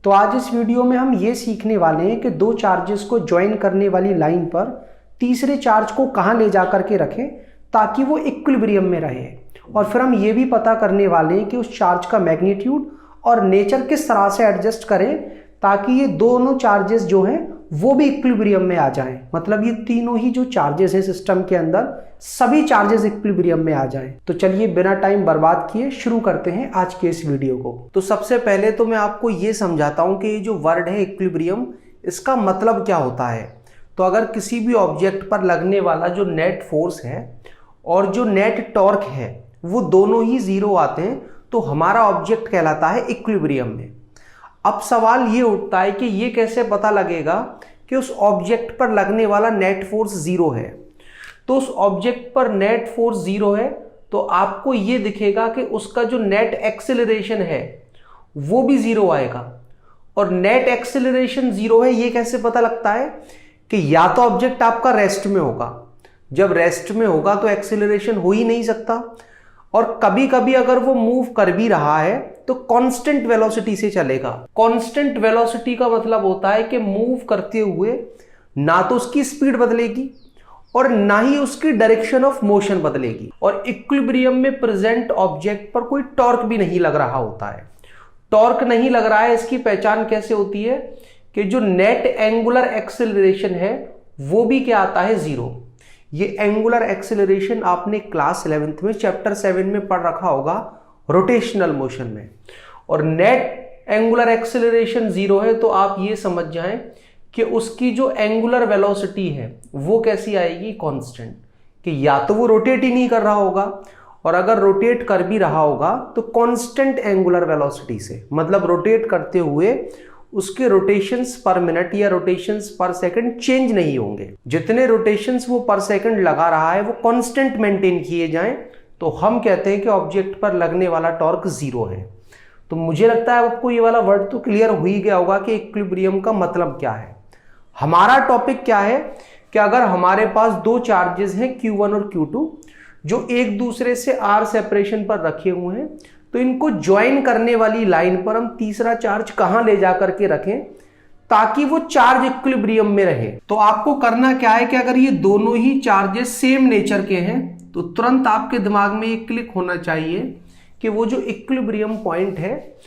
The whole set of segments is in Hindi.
तो आज इस वीडियो में हम ये सीखने वाले हैं कि दो चार्जेस को ज्वाइन करने वाली लाइन पर तीसरे चार्ज को कहाँ ले जा करके रखें ताकि वो इक्विलिब्रियम में रहे। और फिर हम ये भी पता करने वाले हैं कि उस चार्ज का मैग्नीट्यूड और नेचर किस तरह से एडजस्ट करें ताकि ये दोनों चार्जेस जो हैं वो भी इक्विलिब्रियम में आ जाएं। मतलब ये तीनों ही जो चार्जेस हैं सिस्टम के अंदर सभी चार्जेस इक्विलिब्रियम में आ जाएं। तो चलिए बिना टाइम बर्बाद किए शुरू करते हैं आज के इस वीडियो को। तो सबसे पहले तो मैं आपको ये समझाता हूं कि ये जो वर्ड है इक्विलिब्रियम, इसका मतलब क्या होता है। तो अगर किसी भी ऑब्जेक्ट पर लगने वाला जो नेट फोर्स है और जो नेट टॉर्क है वो दोनों ही जीरो आते हैं तो हमारा ऑब्जेक्ट कहलाता है इक्विलिब्रियम में। अब सवाल ये उठता है कि ये कैसे पता लगेगा कि उस ऑब्जेक्ट पर लगने वाला नेट फोर्स जीरो है। तो उस ऑब्जेक्ट पर नेट फोर्स जीरो है तो आपको ये दिखेगा कि उसका जो नेट एक्सेलरेशन है वो भी जीरो आएगा। और नेट एक्सेलरेशन जीरो है ये कैसे पता लगता है कि या तो ऑब्जेक्ट आपका रेस्ट में होगा, जब रेस्ट में होगा तो एक्सेलरेशन हो ही नहीं सकता, और कभी कभी अगर वो मूव कर भी रहा है तो कांस्टेंट वेलोसिटी से चलेगा। कांस्टेंट वेलोसिटी का मतलब होता है कि मूव करते हुए ना तो उसकी स्पीड बदलेगी और ना ही उसकी डायरेक्शन ऑफ मोशन बदलेगी। और इक्विलिब्रियम में प्रेजेंट ऑब्जेक्ट पर कोई टॉर्क भी नहीं लग रहा होता है। टॉर्क नहीं लग रहा है, इसकी पहचान कैसे होती है कि जो नेट एंगुलर एक्सेलरेशन है वो भी क्या आता है, जीरो। ये एंगुलर एक्सेलरेशन आपने क्लास 11th में चैप्टर 7 में पढ़ रखा होगा रोटेशनल मोशन में। और नेट एंगुलर एक्सेलरेशन जीरो है तो आप ये समझ जाएं कि उसकी जो एंगुलर वेलोसिटी है वो कैसी आएगी, कांस्टेंट। कि या तो वो रोटेट ही नहीं कर रहा होगा, और अगर रोटेट कर भी रहा होगा तो कांस्टेंट एंगुलर वेलोसिटी से, मतलब रोटेट करते हुए उसके रोटेशंस पर मिनट या रोटेशंस पर सेकंड चेंज नहीं होंगे। जितने रोटेशंस वो पर सेकंड लगा रहा है वो कांस्टेंट मेंटेन किए जाएं तो हम कहते हैं कि ऑब्जेक्ट पर लगने वाला टॉर्क जीरो है। तो मुझे लगता है आपको ये वाला वर्ड तो क्लियर हो ही गया होगा कि इक्विलिब्रियम का मतलब क्या है। हमारा टॉपिक क्या है कि अगर हमारे पास दो चार्जेस हैं Q1 और Q2 जो एक दूसरे से r सेपरेशन पर रखे हुए हैं, तो इनको ज्वाइन करने वाली लाइन पर हम तीसरा चार्ज कहां ले जाकर के रखें ताकि वो चार्ज इक्विलिब्रियम में रहे। तो आपको करना क्या है कि अगर ये दोनों ही चार्जेस सेम नेचर के हैं तो तुरंत आपके दिमाग में ये क्लिक होना चाहिए कि वो जो इक्विलिब्रियम पॉइंट है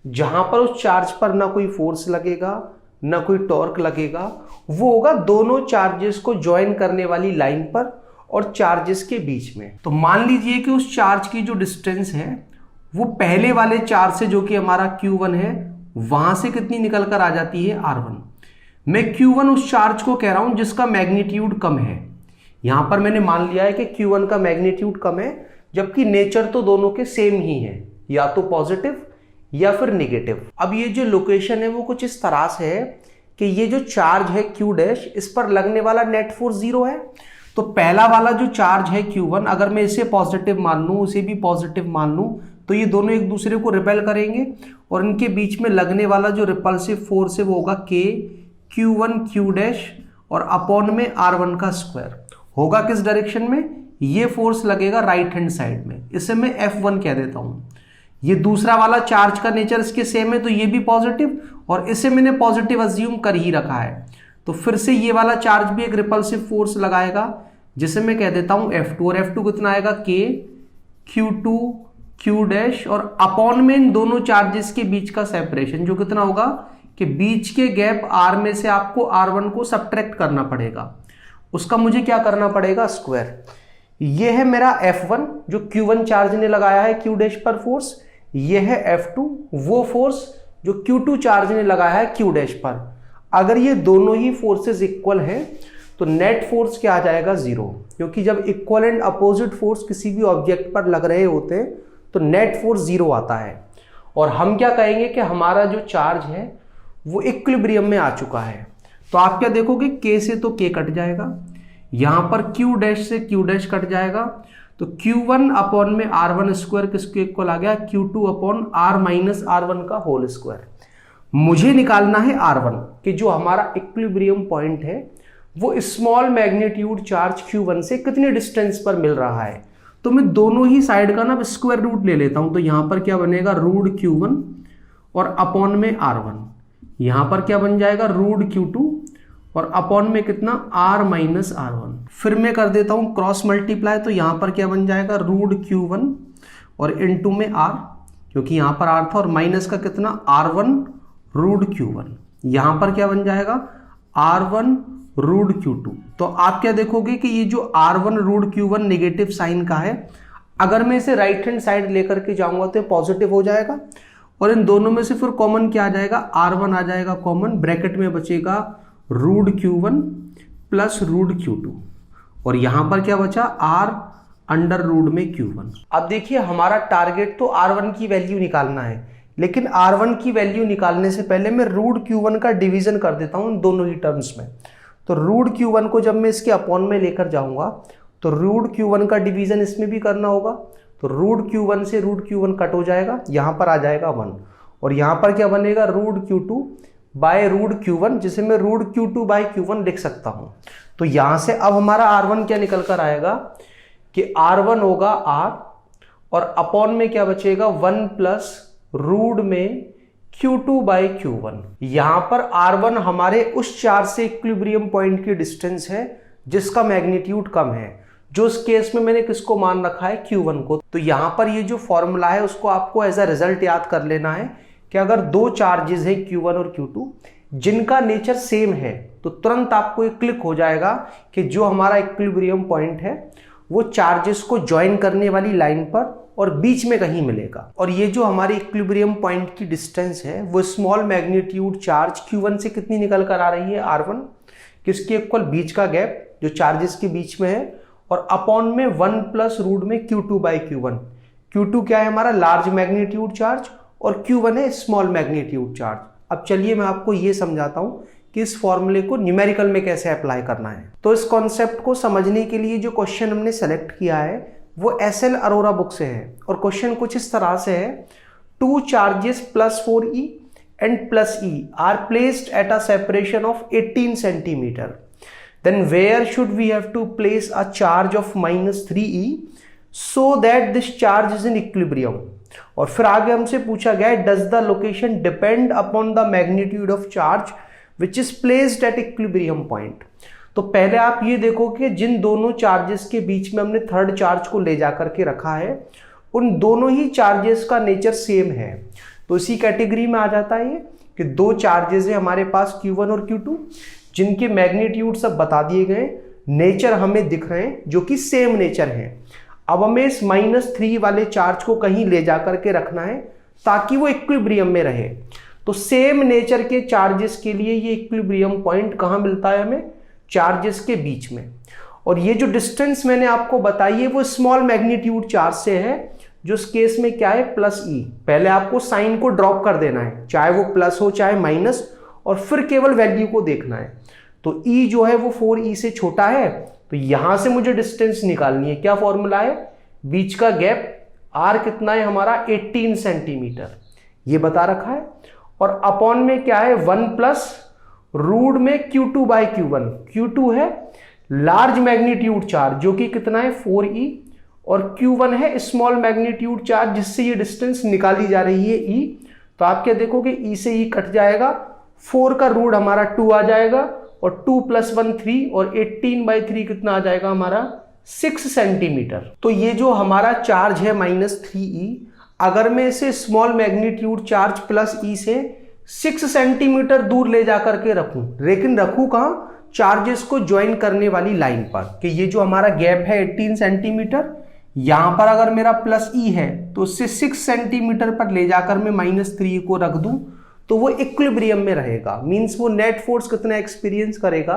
जहां पर उस चार्ज पर ना कोई फोर्स लगेगा ना कोई टॉर्क लगेगा, वो होगा दोनों चार्जेस को ज्वाइन करने वाली लाइन पर और चार्जेस के बीच में। तो मान लीजिए कि उस चार्ज की जो डिस्टेंस है वो पहले वाले चार्ज से, जो कि हमारा Q1 है, वहां से कितनी निकल कर आ जाती है, R1। मैं Q1 उस चार्ज को कह रहा हूं जिसका मैग्नीट्यूड कम है। यहां पर मैंने मान लिया है कि Q1 का मैग्नीट्यूड कम है, जबकि नेचर तो दोनों के सेम ही है, या तो पॉजिटिव या फिर निगेटिव। अब ये जो लोकेशन है वो कुछ इस तरह से है कि ये जो चार्ज है Q डैश, इस पर लगने वाला नेट फोर्स जीरो है। तो पहला वाला जो चार्ज है Q1, अगर मैं इसे पॉजिटिव मान लूं, उसे भी पॉजिटिव मान लूं, तो ये दोनों एक दूसरे को रिपेल करेंगे और इनके बीच में लगने वाला जो रिपल्सिव फोर्स है वो होगा K Q1 Q डैश और अपॉन में R1 का स्क्वायर। होगा किस डायरेक्शन में, ये फोर्स लगेगा राइट हैंड साइड में, इसे मैं F1 कह देता हूं। ये दूसरा वाला चार्ज का नेचर इसके सेम है तो ये भी पॉजिटिव, और इसे मैंने पॉजिटिव अज्यूम कर ही रखा है। तो फिर से ये वाला चार्ज भी एक रिपल्सिव फोर्स लगाएगा जिसे मैं कह देता हूं F2, और F2 कितना आएगा, K Q2 Q डैश और अपॉन में इन दोनों चार्जेस के बीच का सेपरेशन, जो कितना होगा कि बीच के गैप R में से आपको R1 को सब्ट्रैक्ट करना पड़ेगा, उसका मुझे क्या करना पड़ेगा, स्क्वायर। ये है मेरा F1 जो Q1 चार्ज ने लगाया है Q डैश पर फोर्स, ये है F2 वो फोर्स जो Q2 चार्ज ने लगाया है Q डैश पर। अगर ये दोनों ही फोर्सेस इक्वल हैं तो नेट फोर्स क्या आ जाएगा, जीरो। क्योंकि जब इक्वल एंड अपोजिट फोर्स किसी भी ऑब्जेक्ट पर लग रहे होते हैं तो नेट फोर्स जीरो आता है। और हम क्या कहेंगे कि हमारा जो चार्ज है वो इक्विलिब्रियम में आ चुका है। तो आप क्या देखोगे, K से तो K कट जाएगा, यहां पर Q डैश से Q डैश कट जाएगा, तो Q1 अपॉन में R1 स्क्वायर किसके इक्वल आ गया, Q2 upon R minus R1 का होल स्क्वायर। मुझे निकालना है R1 कि जो हमारा इक्विलिब्रियम पॉइंट है वो स्मॉल मैग्नीट्यूड चार्ज Q1 से कितने डिस्टेंस पर मिल रहा है। तो मैं दोनों ही साइड का ना स्क्वायर रूट ले लेता हूं, तो यहां पर क्या बनेगा, रूट Q1 और अपॉन में R1। यहाँ पर क्या बन जाएगा रूट Q2 और अपॉन में कितना R माइनस R1। फिर मैं कर देता हूँ क्रॉस मल्टीप्लाई, तो यहाँ पर क्या बन जाएगा रूट Q1 और इनटू में R, क्योंकि यहाँ पर R था, और माइनस का कितना R1 रूट Q1। यहाँ पर क्या बन जाएगा R1 रूट Q2। तो आप क्या देखोगे कि ये जो R1 root Q1 negative sign का है, अगर मैं इसे राइट हैंड साइड लेकर के जाऊंगा तो पॉजिटिव हो जाएगा, और इन दोनों में से फिर कॉमन क्या आ जाएगा R1 आ जाएगा कॉमन, ब्रैकेट में बचेगा root Q1 plus root Q2, और यहां पर क्या बचा R अंडर रूट में Q1। अब देखिए हमारा टारगेट तो R1 की वैल्यू निकालना है, लेकिन R1 की वैल्यू निकालने से पहले मैं रूट Q1 का डिवीजन कर देता हूं दोनों ही टर्म्स में। तो रूट Q1 को जब मैं इसके अपॉन में लेकर जाऊंगा तो रूट Q1 का डिवीजन इसमें भी करना होगा, तो रूट Q1 से रूट Q1 कट हो जाएगा, यहां पर आ जाएगा 1, और यहां पर क्या बनेगा root Q2 by root Q1, जिसे मैं रूट Q2 बाय Q1 लिख सकता हूं। तो यहां से अब हमारा R1 क्या निकल कर आएगा कि R1 होगा R और अपॉन में क्या बचेगा 1 प्लस रूट में Q2 बाई Q1। यहां पर R1 हमारे उस चार्ज से इक्विलिब्रियम पॉइंट की डिस्टेंस है जिसका मैग्नीट्यूड कम है, जो इस केस में मैंने किसको मान रखा है Q1 को। तो यहां पर ये जो फॉर्मूला है उसको आपको एज अ रिजल्ट याद कर लेना है कि अगर दो चार्जेस हैं Q1 और Q2 जिनका नेचर सेम है, तो तुरंत आपको एक क्लिक हो जाएगा कि जो हमारा इक्विलिब्रियम पॉइंट है वो चार्जेस को ज्वाइन करने वाली लाइन पर और बीच में कहीं मिलेगा। और ये जो हमारी इक्विलिब्रियम पॉइंट की डिस्टेंस है वो स्मॉल मैग्नीट्यूड चार्ज Q1 से कितनी निकल कर आ रही है R1, किसके इक्वल बीच का गैप जो चार्जेस के बीच में है, और अपॉन में 1 प्लस रूट में Q2 बाई Q1। Q2 क्या है हमारा लार्ज मैग्नीट्यूड चार्ज और Q1 है स्मॉल मैग्नीट्यूड चार्ज। अब चलिए मैं आपको ये समझाता हूं कि इस फॉर्मूले को न्यूमेरिकल में कैसे अप्लाई करना है। तो इस कॉन्सेप्ट को समझने के लिए जो क्वेश्चन हमने सेलेक्ट किया है वो SL अरोरा बुक से है, और क्वेश्चन कुछ इस तरह से है, 2 charges plus 4E and plus E are placed at a separation of 18 centimeter. Then where should we have to place a charge of minus 3E so that this charge is in equilibrium? और फिर आगे हमसे पूछा गया है does the location depend upon the magnitude of charge which is placed at equilibrium point? तो पहले आप ये देखो कि जिन दोनों चार्जेस के बीच में हमने थर्ड चार्ज को ले जाकर के रखा है उन दोनों ही चार्जेस का नेचर सेम है। तो इसी कैटेगरी में आ जाता है ये कि दो चार्जेस है हमारे पास Q1 और Q2 जिनके मैग्नीट्यूड सब बता दिए गए, नेचर हमें दिख रहे हैं जो कि सेम नेचर है। अब हमें इस -3 वाले चार्ज को कहीं ले जाकर के रखना है ताकि वो इक्विलिब्रियम में रहे। तो सेम नेचर के चार्जेस के लिए ये इक्विलिब्रियम पॉइंट कहाँ मिलता है हमें, चार्जेस के बीच में। और ये जो डिस्टेंस मैंने आपको बताई है वो स्मॉल मैग्नीट्यूड चार्ज से है, जो इस केस में क्या है प्लस E। पहले आपको साइन को ड्रॉप कर देना है, चाहे वो प्लस हो चाहे माइनस, और फिर केवल वैल्यू को देखना है। तो E जो है वो 4E से छोटा है, तो यहां से मुझे डिस्टेंस निकालनी है। क्या फॉर्मूला है, बीच का गैप R कितना है हमारा 18 सेंटीमीटर, ये बता रखा है, और अपॉन में क्या है 1 प्लस रूट में Q2 बाई Q1। Q2 है लार्ज मैग्नीट्यूड चार्ज जो कि कितना है 4E, और Q1 है स्मॉल मैग्नीट्यूड चार्ज जिससे ये डिस्टेंस निकाली जा रही है E। तो आप क्या देखोगे E से E कट जाएगा, 4 का रूट हमारा 2 आ जाएगा, और 2 + 1 3, और 18/3 कितना आ जाएगा हमारा 6 सेंटीमीटर। तो ये जो हमारा चार्ज है -3E, अगर मैं इसे small magnitude charge plus E से 6 सेंटीमीटर दूर ले जाकर के रखूं, लेकिन रखूं कहां, चार्जेस को ज्वाइन करने वाली लाइन पर, कि ये जो हमारा गैप है 18 सेंटीमीटर, यहां पर अगर मेरा प्लस E है तो उससे 6 सेंटीमीटर पर ले जाकर मैं -3 को रख दूं तो वो इक्विलिब्रियम में रहेगा। मींस वो नेट फोर्स कितना एक्सपीरियंस करेगा,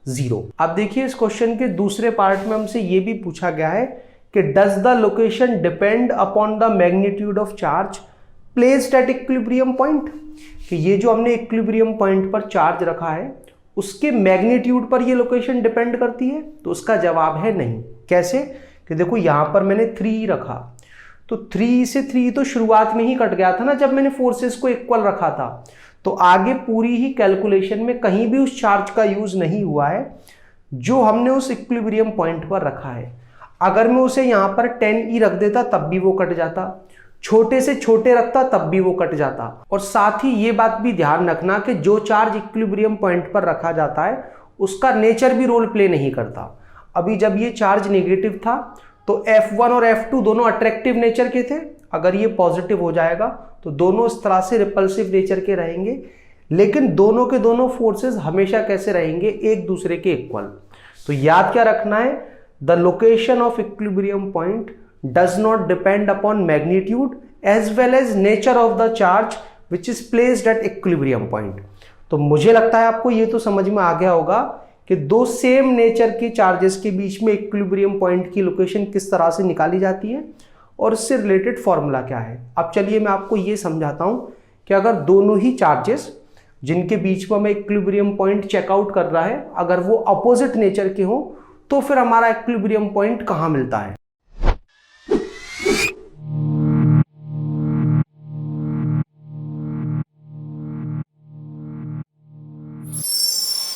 0। अब देखिए इस क्वेश्चन के दूसरे पार्ट में हमसे ये भी पूछा गया है कि does the location depend upon the magnitude of charge placed at equilibrium point, कि ये जो हमने इक्विलिब्रियम पॉइंट पर चार्ज रखा है उसके मैग्नीट्यूड पर ये लोकेशन डिपेंड करती है। तो उसका जवाब है नहीं। कैसे, कि देखो यहां पर मैंने 3 रखा, तो 3 से 3 तो शुरुआत में ही कट गया था ना जब मैंने फोर्सेस को इक्वल रखा था। तो आगे पूरी ही कैलकुलेशन में कहीं भी उस चार्ज का यूज नहीं हुआ है जो हमने उस इक्विलिब्रियम पॉइंट पर रखा है। अगर मैं उसे यहां पर 10E रख देता तब भी वो कट जाता, छोटे से छोटे रखता तब भी वो कट जाता। और साथ ही ये बात भी ध्यान रखना कि जो चार्ज इक्विलिब्रियम पॉइंट पर रखा जाता है उसका नेचर भी रोल प्ले नहीं करता। अभी जब ये चार्ज नेगेटिव था तो F1 और F2 दोनों अट्रैक्टिव नेचर के थे, अगर ये पॉजिटिव हो जाएगा तो दोनों इस तरह से रिपल्सिव नेचर के रहेंगे, लेकिन दोनों के दोनों फोर्सेस हमेशा कैसे रहेंगे, एक दूसरे के इक्वल। तो याद क्या रखना है, the location of equilibrium point does not depend upon magnitude as well as nature of the charge which is placed at equilibrium point। तो मुझे लगता है आपको ये तो समझ में आ गया होगा कि दो सेम नेचर के चार्जेस के बीच में इक्विलिब्रियम पॉइंट की लोकेशन किस तरह से निकाली जाती है और इससे रिलेटेड फॉर्मूला क्या है। अब चलिए मैं आपको ये समझाता हूं कि अगर दोनों ही चार्जेस जिनके बीच में हमें इक्विलिब्रियम पॉइंट चेकआउट कर रहा है अगर वो अपोजिट नेचर के हों तो फिर हमारा इक्विलिब्रियम पॉइंट कहाँ मिलता है।